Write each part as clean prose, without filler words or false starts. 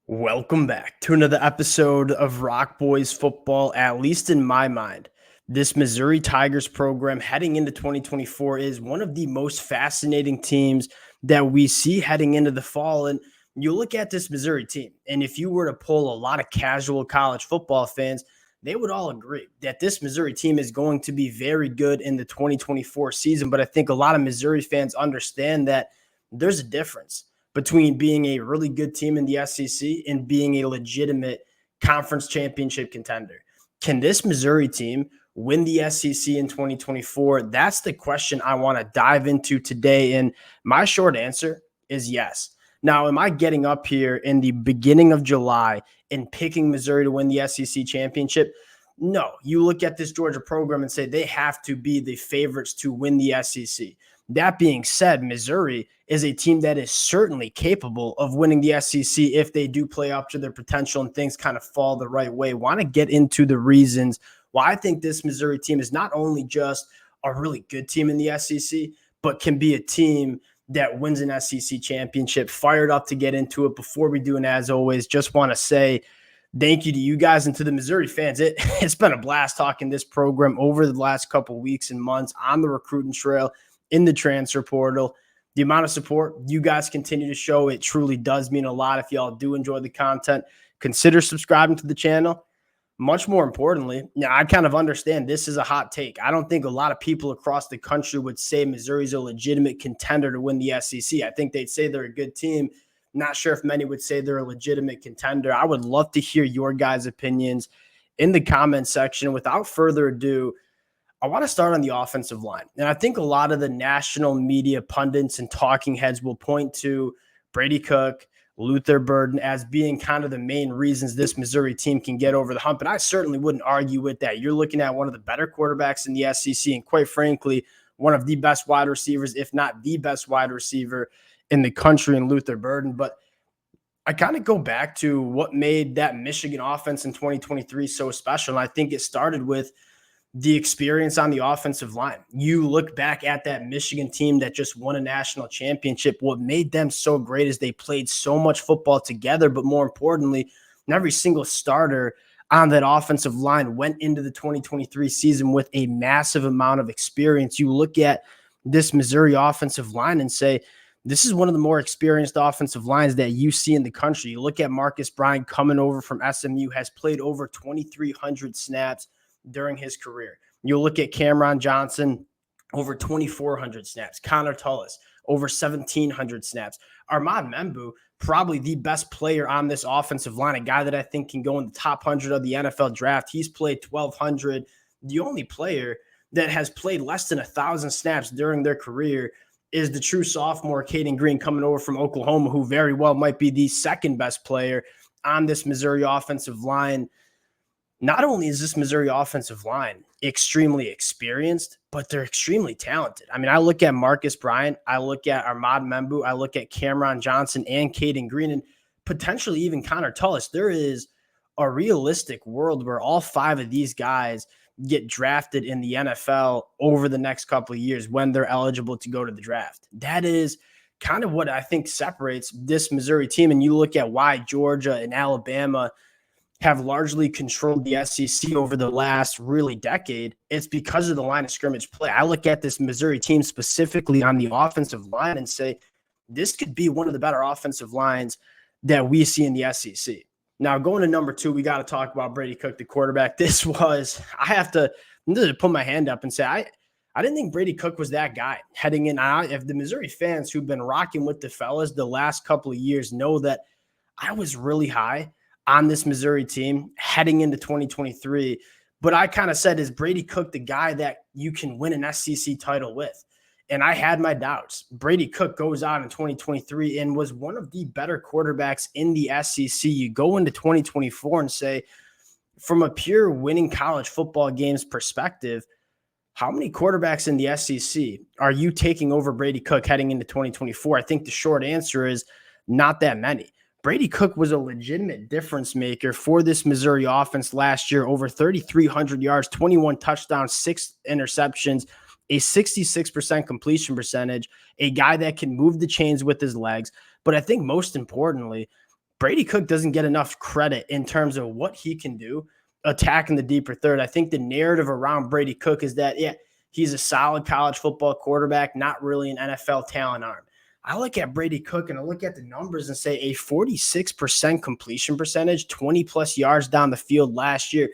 Welcome back to another episode of Rock Boys Football. At least in my mind, this Missouri Tigers program heading into 2024 is one of the most fascinating teams that we see heading into the fall. And you look at this Missouri team, and if you were to poll a lot of casual college football fans, they would all agree that this Missouri team is going to be very good in the 2024 season. But I think a lot of Missouri fans understand that there's a difference between being a really good team in the SEC and being a legitimate conference championship contender. Can this Missouri team win the SEC in 2024? That's the question I want to dive into today. And my short answer is yes. Now, am I getting up here in the beginning of July and picking Missouri to win the SEC championship? No. You look at this Georgia program and say they have to be the favorites to win the SEC. That being said, Missouri is a team that is certainly capable of winning the SEC if they do play up to their potential and things kind of fall the right way. Want to get into the reasons why I think this Missouri team is not only just a really good team in the SEC, but can be a team that wins an SEC championship. Fired up to get into it. Before we do, and as always, just want to say thank you to you guys and to the Missouri fans. It's been a blast talking this program over the last couple of weeks and months on the recruiting trail, in the transfer portal. The amount of support you guys continue to show, it truly does mean a lot. If y'all do enjoy the content, consider subscribing to the channel. Much more importantly, I kind of understand this is a hot take. I don't think a lot of people across the country would say Missouri's a legitimate contender to win the SEC. I think they'd say they're a good team. Not sure if many would say they're a legitimate contender. I would love to hear your guys' opinions in the comment section. Without further ado, I want to start on the offensive line. And I think a lot of the national media pundits and talking heads will point to Brady Cook, Luther Burden as being kind of the main reasons this Missouri team can get over the hump. And I certainly wouldn't argue with that. You're looking at one of the better quarterbacks in the SEC and, quite frankly, one of the best wide receivers, if not the best wide receiver in the country in Luther Burden. But I kind of go back to what made that Michigan offense in 2023 so special. And I think it started with the experience on the offensive line. You look back at that Michigan team that just won a national championship. What made them so great is they played so much football together, but more importantly, every single starter on that offensive line went into the 2023 season with a massive amount of experience. You look at this Missouri offensive line and say, this is one of the more experienced offensive lines that you see in the country. You look at Marcus Bryant coming over from SMU, has played over 2,300 snaps during his career. You'll look at Cameron Johnson, over 2,400 snaps. Connor Tullis, over 1,700 snaps. Armand Membu, probably the best player on this offensive line, a guy that I think can go in the top 100 of the NFL draft. He's played 1,200. The only player that has played less than 1,000 snaps during their career is the true sophomore, Caden Green, coming over from Oklahoma, who very well might be the second best player on this Missouri offensive line. Not only is this Missouri offensive line extremely experienced, but they're extremely talented. I mean, I look at Marcus Bryant, I look at Armand Membu, I look at Cameron Johnson and Caden Green, and potentially even Connor Tullis. There is a realistic world where all five of these guys get drafted in the NFL over the next couple of years when they're eligible to go to the draft. That is kind of what I think separates this Missouri team. And you look at why Georgia and Alabama have largely controlled the SEC over the last really decade. It's because of the line of scrimmage play. I look at this Missouri team specifically on the offensive line and say, this could be one of the better offensive lines that we see in the SEC. Now, going to number two, we got to talk about Brady Cook, the quarterback. I have to put my hand up and say, I didn't think Brady Cook was that guy heading in. If the Missouri fans who've been rocking with the fellas the last couple of years know that I was really high on this Missouri team heading into 2023. But I kind of said, is Brady Cook the guy that you can win an SEC title with? And I had my doubts. Brady Cook goes out in 2023 and was one of the better quarterbacks in the SEC. You go into 2024 and say, from a pure winning college football games perspective, how many quarterbacks in the SEC are you taking over Brady Cook heading into 2024? I think the short answer is not that many. Brady Cook was a legitimate difference maker for this Missouri offense last year. Over 3,300 yards, 21 touchdowns, 6 interceptions, a 66% completion percentage, a guy that can move the chains with his legs. But I think most importantly, Brady Cook doesn't get enough credit in terms of what he can do attacking the deeper third. I think the narrative around Brady Cook is that, yeah, he's a solid college football quarterback, not really an NFL talent arm. I look at Brady Cook and I look at the numbers and say a 46% completion percentage, 20 plus yards down the field last year.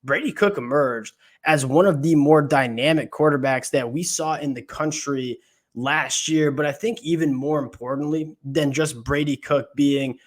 Brady Cook emerged as one of the more dynamic quarterbacks that we saw in the country last year. But I think even more importantly than just Brady Cook being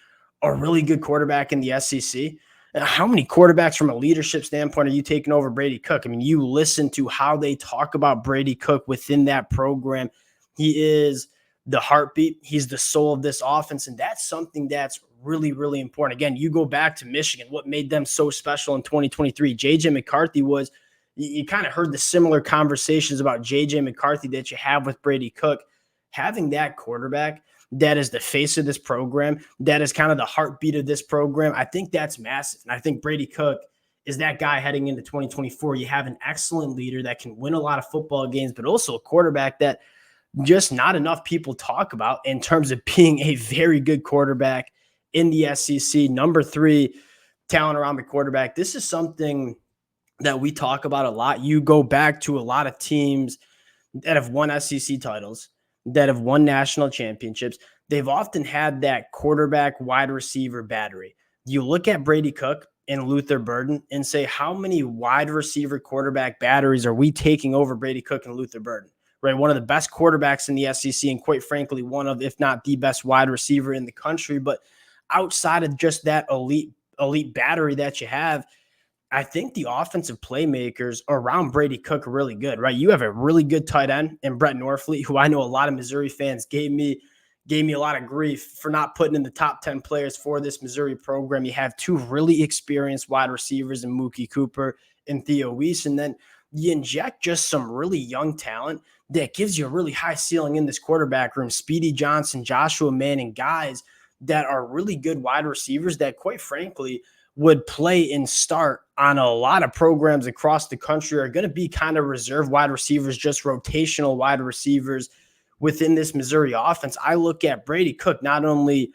a really good quarterback in the SEC, how many quarterbacks from a leadership standpoint are you taking over Brady Cook? I mean, you listen to how they talk about Brady Cook within that program. He is the heartbeat. He's the soul of this offense. And that's something that's really, really important. Again, you go back to Michigan, what made them so special in 2023. JJ McCarthy was, you kind of heard the similar conversations about JJ McCarthy that you have with Brady Cook. Having that quarterback that is the face of this program, that is kind of the heartbeat of this program, I think that's massive. And I think Brady Cook is that guy heading into 2024. You have an excellent leader that can win a lot of football games, but also a quarterback that just not enough people talk about in terms of being a very good quarterback in the SEC. Number 3 talent around the quarterback. This is something that we talk about a lot. You go back to a lot of teams that have won SEC titles, that have won national championships. They've often had that quarterback wide receiver battery. You look at Brady Cook and Luther Burden and say, how many wide receiver quarterback batteries are we taking over Brady Cook and Luther Burden? Right, one of the best quarterbacks in the SEC, and quite frankly, one of, if not the best wide receiver in the country. But outside of just that elite battery that you have, I think the offensive playmakers around Brady Cook are really good, right? You have a really good tight end in Brett Norfleet, who I know a lot of Missouri fans gave me a lot of grief for not putting in the top 10 players for this Missouri program. You have 2 really experienced wide receivers in Mookie Cooper and Theo Weiss, and then you inject just some really young talent that gives you a really high ceiling in this quarterback room. Speedy Johnson, Joshua Manning, guys that are really good wide receivers that, quite frankly, would play and start on a lot of programs across the country, are going to be kind of reserve wide receivers, just rotational wide receivers within this Missouri offense. I look at Brady Cook not only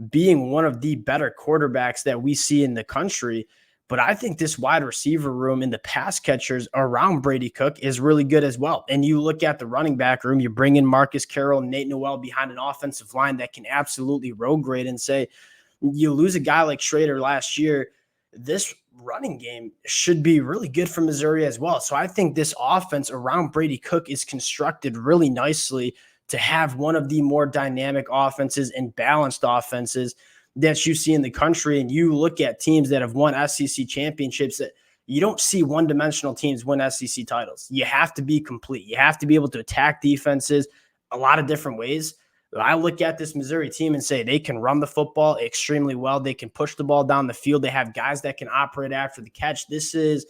being one of the better quarterbacks that we see in the country, but I think this wide receiver room and the pass catchers around Brady Cook is really good as well. And you look at the running back room, you bring in Marcus Carroll and Nate Noel behind an offensive line that can absolutely road grade, and say, you lose a guy like Schrader last year, this running game should be really good for Missouri as well. So I think this offense around Brady Cook is constructed really nicely to have one of the more dynamic offenses and balanced offenses that you see in the country. And you look at teams that have won SEC championships, that you don't see one-dimensional teams win SEC titles. You have to be complete. You have to be able to attack defenses a lot of different ways. I look at this Missouri team and say they can run the football extremely well. They can push the ball down the field. They have guys that can operate after the catch. This is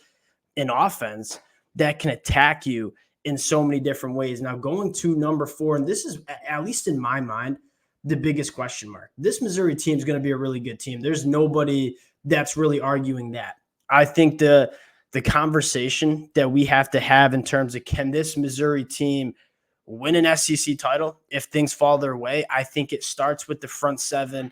an offense that can attack you in so many different ways. Now, going to number 4, and this is, at least in my mind, the biggest question mark. This Missouri team is going to be a really good team. There's nobody that's really arguing that. I think the conversation that we have to have in terms of, can this Missouri team win an SEC title if things fall their way? I think it starts with the front 7,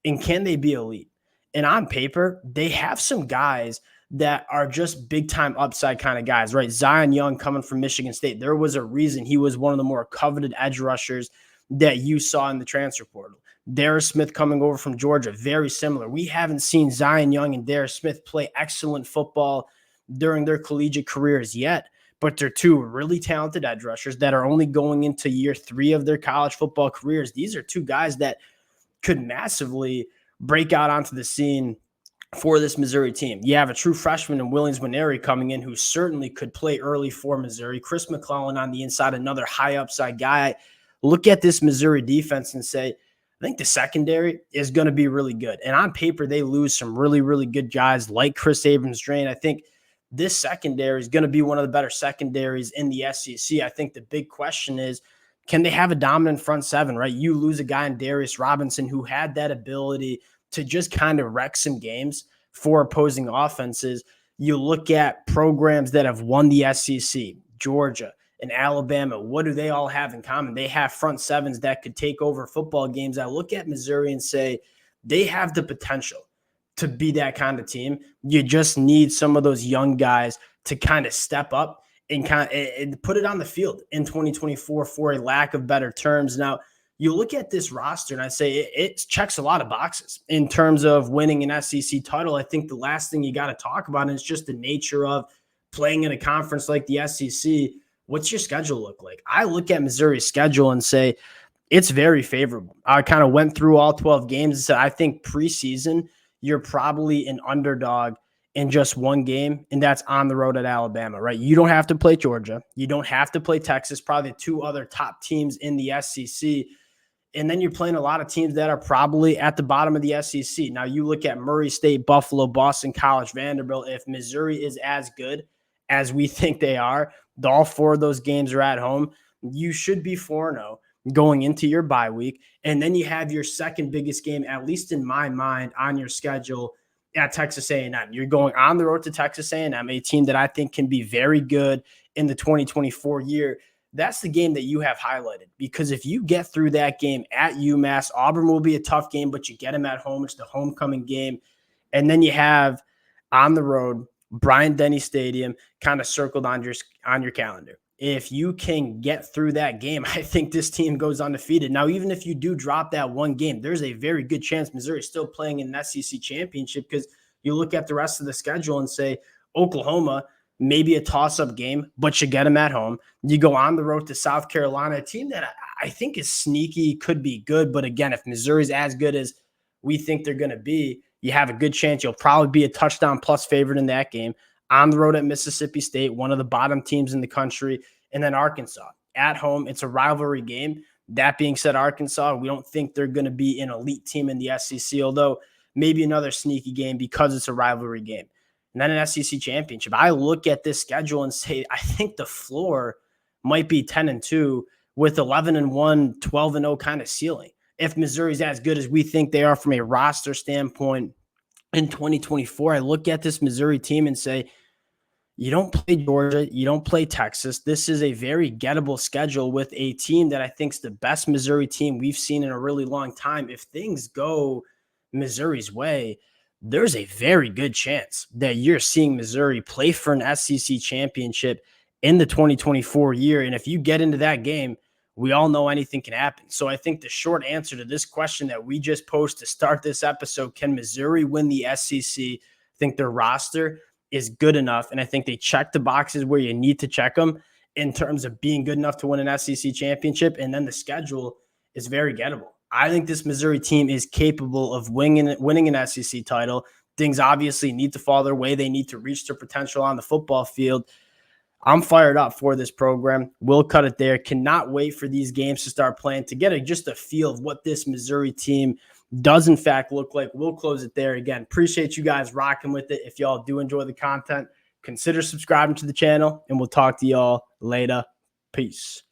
and can they be elite? And on paper, they have some guys that are just big-time upside kind of guys, right? Zion Young coming from Michigan State. There was a reason he was one of the more coveted edge rushers that you saw in the transfer portal. Darius Smith coming over from Georgia, very similar. We haven't seen Zion Young and Darius Smith play excellent football during their collegiate careers yet, but they're 2 really talented edge rushers that are only going into year 3 of their college football careers. These are 2 guys that could massively break out onto the scene for this Missouri team. You have a true freshman in Williams Nwaneri coming in, who certainly could play early for Missouri. Chris McClellan on the inside, another high upside guy. Look at this Missouri defense and say, I think the secondary is going to be really good. And on paper, they lose some really, really good guys like Chris Abrams-Drain. I think this secondary is going to be one of the better secondaries in the SEC. I think the big question is, can they have a dominant front 7, right? You lose a guy in Darius Robinson who had that ability to just kind of wreck some games for opposing offenses. You look at programs that have won the SEC, Georgia and Alabama. What do they all have in common? They have front 7s that could take over football games. I look at Missouri and say, They have the potential to be that kind of team. You just need some of those young guys to kind of step up and put it on the field in 2024 for a lack of better terms. Now, you look at this roster and I say it checks a lot of boxes in terms of winning an SEC title. I think the last thing you got to talk about is just the nature of playing in a conference like the SEC. What's your schedule look like? I look at Missouri's schedule and say it's very favorable. I kind of went through all 12 games and said I think preseason you're probably an underdog in just one game, and that's on the road at Alabama, right? You don't have to play Georgia. You don't have to play Texas, probably the two other top teams in the SEC. And then you're playing a lot of teams that are probably at the bottom of the SEC. Now, you look at Murray State, Buffalo, Boston College, Vanderbilt. If Missouri is as good as we think they are, all four of those games are at home. You should be 4-0 going into your bye week. And then you have your second biggest game, at least in my mind, on your schedule at Texas A&M. You're going on the road to Texas A&M, a team that I think can be very good in the 2024 year. That's the game that you have highlighted, because if you get through that game at UMass, Auburn will be a tough game, but you get them at home. It's the homecoming game. And then you have on the road, Bryant-Denny Stadium kind of circled on your calendar. If you can get through that game, I think this team goes undefeated. Now, even if you do drop that one game, there's a very good chance Missouri is still playing in an SEC championship, because you look at the rest of the schedule and say Oklahoma, maybe a toss-up game, but you get them at home. You go on the road to South Carolina, a team that I think is sneaky, could be good. But again, if Missouri's as good as we think they're going to be, you have a good chance you'll probably be a touchdown plus favorite in that game. On the road at Mississippi State, one of the bottom teams in the country, and then Arkansas. At home, it's a rivalry game. That being said, Arkansas, we don't think they're going to be an elite team in the SEC, although maybe another sneaky game because it's a rivalry game. And then an SEC championship. I look at this schedule and say, I think the floor might be 10-2 with 11-1, 12-0 kind of ceiling. If Missouri's as good as we think they are from a roster standpoint in 2024, I look at this Missouri team and say, you don't play Georgia, you don't play Texas. This is a very gettable schedule with a team that I think is the best Missouri team we've seen in a really long time. If things go Missouri's way, there's a very good chance that you're seeing Missouri play for an SEC championship in the 2024 year. And if you get into that game, we all know anything can happen. So I think the short answer to this question that we just posed to start this episode, can Missouri win the SEC? I think their roster is good enough, and I think they check the boxes where you need to check them in terms of being good enough to win an SEC championship, and then the schedule is very gettable. I think this Missouri team is capable of winning an SEC title. Things obviously need to fall their way. They need to reach their potential on the football field. I'm fired up for this program. We'll cut it there. Cannot wait for these games to start playing to get just a feel of what this Missouri team does in fact look like. We'll close it there. Again, appreciate you guys rocking with it. If y'all do enjoy the content, consider subscribing to the channel, and we'll talk to y'all later. Peace.